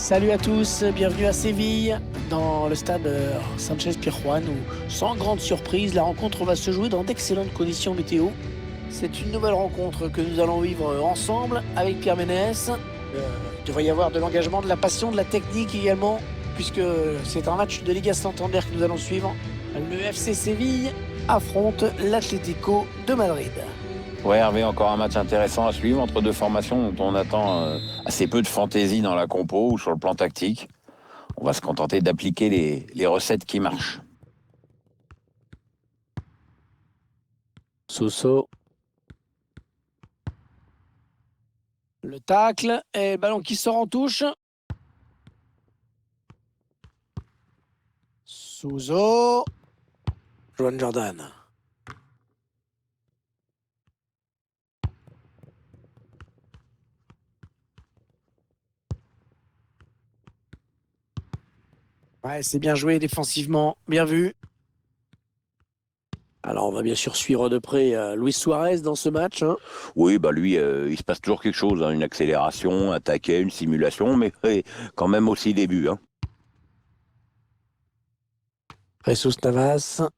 Salut à tous, bienvenue à Séville, dans le stade Sanchez-Pizjuán où, sans grande surprise, la rencontre va se jouer dans d'excellentes conditions météo. C'est une nouvelle rencontre que nous allons vivre ensemble avec Pierre Ménès. Il devrait y avoir de l'engagement, de la passion, de la technique également, puisque c'est un match de Liga Santander que nous allons suivre. Le FC Séville affronte l'Atlético de Madrid. Ouais, Hervé, encore un match intéressant à suivre entre deux formations dont on attend assez peu de fantaisie dans la compo ou sur le plan tactique. On va se contenter d'appliquer les recettes qui marchent. Soso. Le tacle et ballon qui sort en touche. Souzo. Joan Jordan. Ouais, c'est bien joué défensivement, bien vu. Alors, on va bien sûr suivre de près Luis Suarez dans ce match. Oui, bah lui, il se passe toujours quelque chose, hein, une accélération, un taquet, une simulation, mais quand même aussi des buts. Jesus Navas.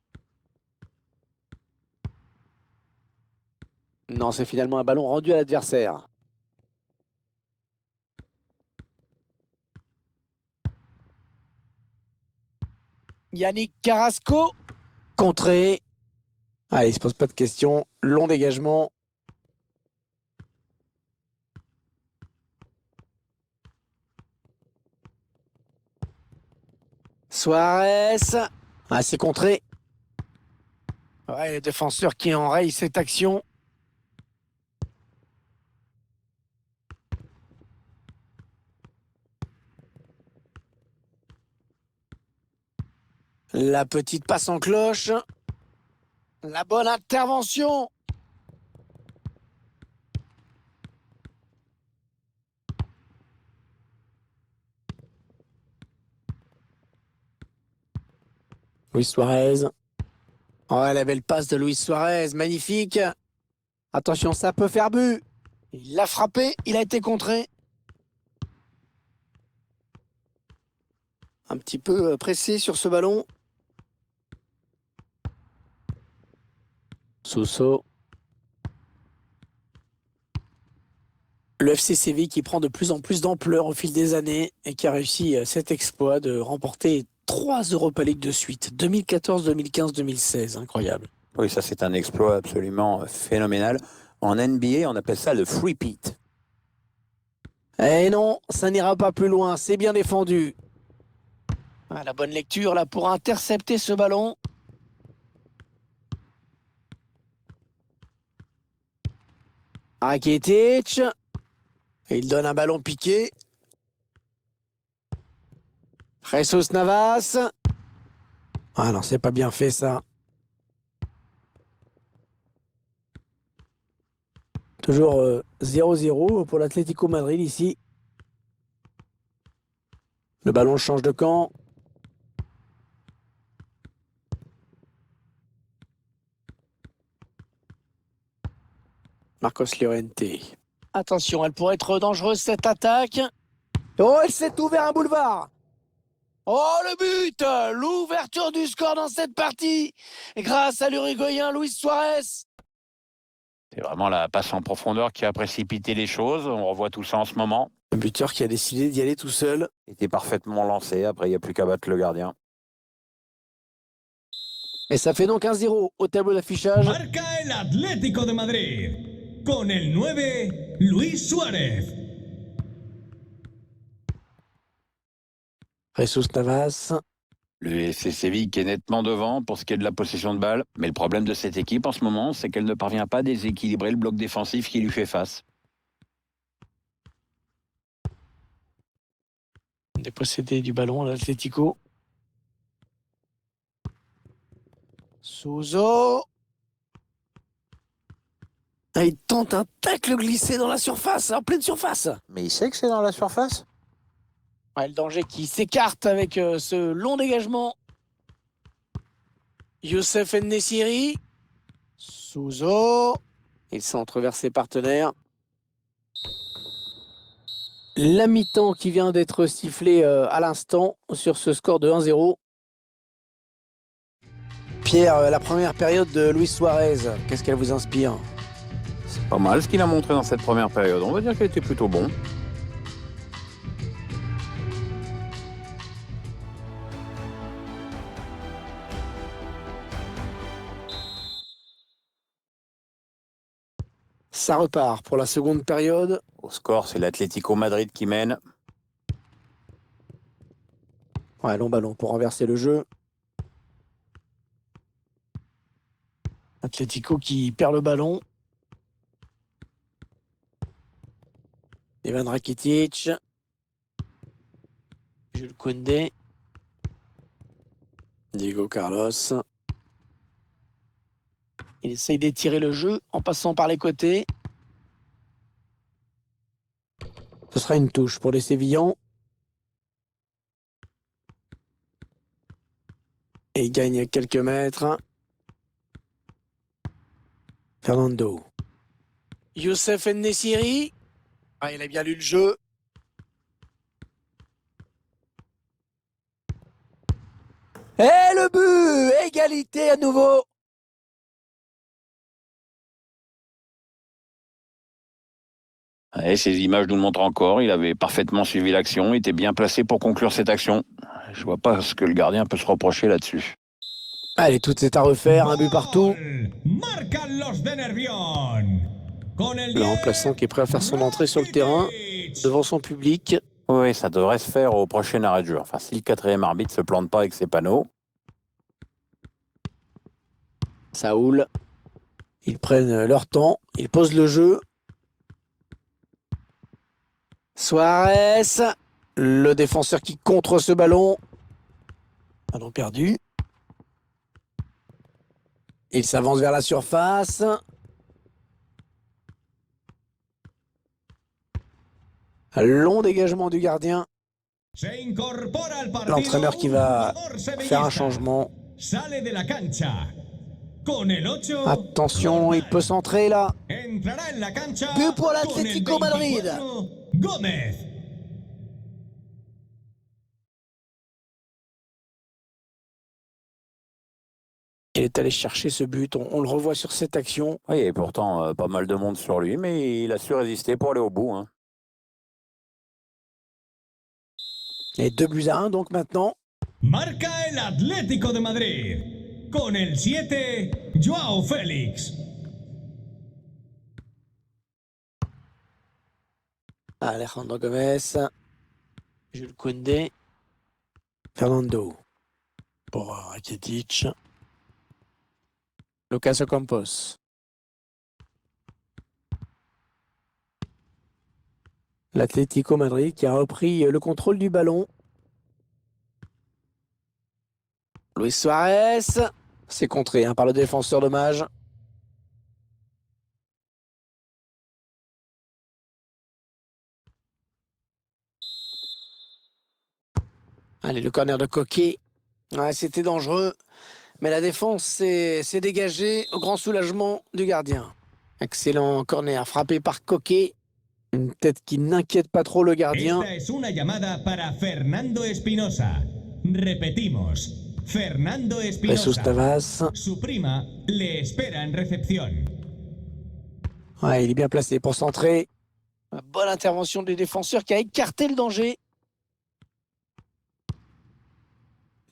Non, c'est finalement un ballon rendu à l'adversaire. Yannick Carrasco. Contré. Allez, il ne se pose pas de questions. Long dégagement. Suarez. Ah, c'est contré. Ouais, le défenseur qui enraye cette action. La petite passe en cloche. La bonne intervention. Luis Suarez. Oh, la belle passe de Luis Suarez, magnifique. Attention, ça peut faire but. Il l'a frappé, il a été contré. Un petit peu pressé sur ce ballon. Soso. Le FC Séville qui prend de plus en plus d'ampleur au fil des années et qui a réussi cet exploit de remporter 3 Europa League de suite. 2014, 2015, 2016. Incroyable. Oui, ça c'est un exploit absolument phénoménal. En NBA, on appelle ça le three-peat. Eh non, ça n'ira pas plus loin. C'est bien défendu. Ah, la bonne lecture là pour intercepter ce ballon. Rakitic. Et il donne un ballon piqué. Jesus Navas. Ah non, c'est pas bien fait ça. Toujours 0-0 pour l'Atlético Madrid ici. Le ballon change de camp. Marcos Llorente. Attention, elle pourrait être dangereuse cette attaque. Oh, elle s'est ouvert un boulevard. Oh, le but! L'ouverture du score dans cette partie grâce à l'Uruguayen Luis Suarez. C'est vraiment la passe en profondeur qui a précipité les choses. On revoit tout ça en ce moment. Un buteur qui a décidé d'y aller tout seul. Il était parfaitement lancé. Après, il n'y a plus qu'à battre le gardien. Et ça fait donc 1-0 au tableau d'affichage. Marca el Atlético de Madrid con el 9 Luis Suárez. Jesus Navas. Le FC Séville qui est nettement devant pour ce qui est de la possession de balle. Mais le problème de cette équipe en ce moment, c'est qu'elle ne parvient pas à déséquilibrer le bloc défensif qui lui fait face. Dépossédé du ballon à l'Atlético. Souzo. Ah, il tente un tacle glissé dans la surface, en pleine surface. Mais il sait que c'est dans la surface. Ouais, le danger qui s'écarte avec ce long dégagement. Youssef Nessiri. Souzo. Il centre vers ses partenaires. La mi-temps qui vient d'être sifflée à l'instant sur ce score de 1-0. Pierre, la première période de Luis Suarez, qu'est-ce qu'elle vous inspire? C'est pas mal ce qu'il a montré dans cette première période. On va dire qu'il était plutôt bon. Ça repart pour la seconde période. Au score, c'est l'Atlético Madrid qui mène. Ouais, long ballon pour renverser le jeu. Atlético qui perd le ballon. Ivan Rakitic. Jules Koundé. Diego Carlos. Il essaye d'étirer le jeu en passant par les côtés. Ce sera une touche pour les Sévillans. Et il gagne quelques mètres. Fernando. Youssef En-Nesyri. Ah, il a bien lu le jeu. Et le but! Égalité à nouveau. Et ces images nous le montrent encore. Il avait parfaitement suivi l'action, était bien placé pour conclure cette action. Je vois pas ce que le gardien peut se reprocher là-dessus. Allez, tout est à refaire, un but partout. Marcan los de Nervión. Con el Le remplaçant qui est prêt à faire son entrée sur le terrain, devant son public. Oui, ça devrait se faire au prochain arrêt de jeu. Enfin, si le quatrième arbitre se plante pas avec ses panneaux. Saoul. Ils prennent leur temps, ils posent le jeu. Suarez, le défenseur qui contre ce ballon. Ballon perdu. Il s'avance vers la surface. Long dégagement du gardien. L'entraîneur qui va faire un changement. Attention, il peut centrer là. But pour l'Atlético Madrid. Gómez. Il est allé chercher ce but, on le revoit sur cette action. Oui, et pourtant, pas mal de monde sur lui, mais il a su résister pour aller au bout. Hein. Et 2-1 donc maintenant. Marca el Atlético de Madrid. Con el 7, Joao Félix. Alejandro Gómez. Jules Koundé. Fernando. Pour Rakitic. Lucas Ocampos. L'Atlético Madrid qui a repris le contrôle du ballon. Luis Suarez. C'est contré par le défenseur dommage. Allez, le corner de Coquet. Ouais, c'était dangereux. Mais la défense s'est dégagée au grand soulagement du gardien. Excellent corner frappé par Coquet. Une tête qui n'inquiète pas trop le gardien. Esta es una llamada para Fernando Espinosa. Repetimos, Fernando Jesus Espinosa. Navas. Su prima le espera en recepción. Ouais, il est bien placé pour centrer. Bonne intervention du défenseur qui a écarté le danger.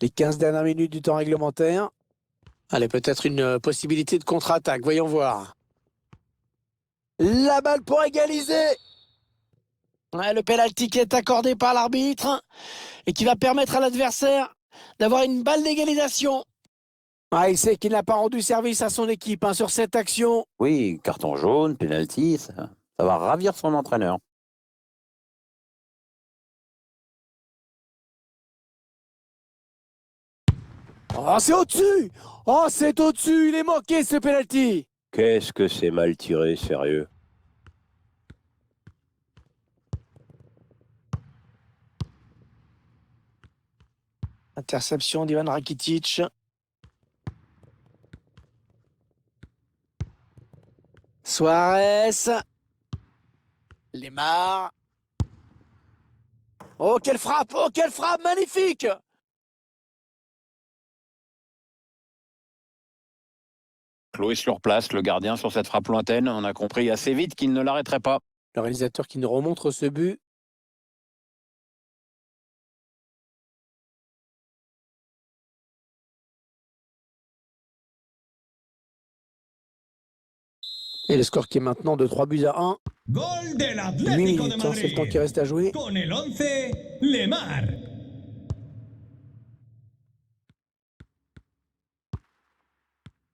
Les 15 dernières minutes du temps réglementaire. Allez, peut-être une possibilité de contre-attaque. Voyons voir. La balle pour égaliser. Ouais, le pénalty qui est accordé par l'arbitre et qui va permettre à l'adversaire d'avoir une balle d'égalisation. Ouais, il sait qu'il n'a pas rendu service à son équipe sur cette action. Oui, carton jaune, penalty, ça va ravir son entraîneur. Oh, c'est au-dessus! Oh, c'est au-dessus! Il est manqué ce pénalty! Qu'est-ce que c'est mal tiré, sérieux. Interception d'Ivan Rakitic. Suarez. Lemar. Oh, quelle frappe! Oh, quelle frappe! Magnifique! Chloé sur place, le gardien sur cette frappe lointaine. On a compris assez vite qu'il ne l'arrêterait pas. Le réalisateur qui nous remontre ce but. Et le score qui est maintenant de 3-1. Gol del 8 Atlético de minutes, c'est le temps qui Madrid. reste à jouer. Con el 11, Lemar.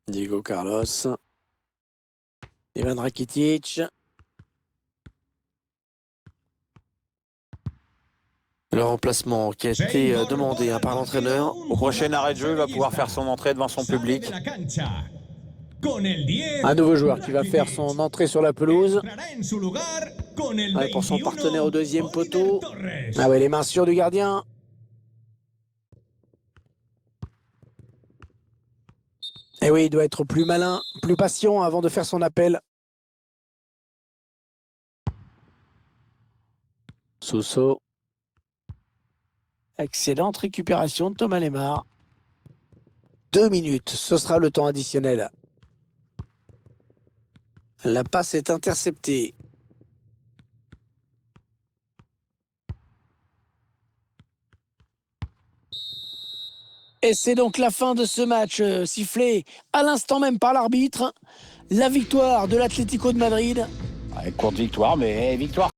Diego Carlos. Ivan Rakitic. Le remplacement qui a été demandé par l'entraîneur. Au prochain arrêt de jeu, il va pouvoir faire son entrée devant son public. Un nouveau joueur qui va faire son entrée sur la pelouse. Ouais, Pour son partenaire au deuxième poteau. Ah ouais, les mains sûres du gardien. Et oui, il doit être plus malin, plus patient avant de faire son appel. Sousso. Excellente récupération de Thomas Lemar. 2 minutes, ce sera le temps additionnel. La passe est interceptée. Et c'est donc la fin de ce match sifflé à l'instant même par l'arbitre. La victoire de l'Atlético de Madrid. Ouais, courte victoire, mais victoire.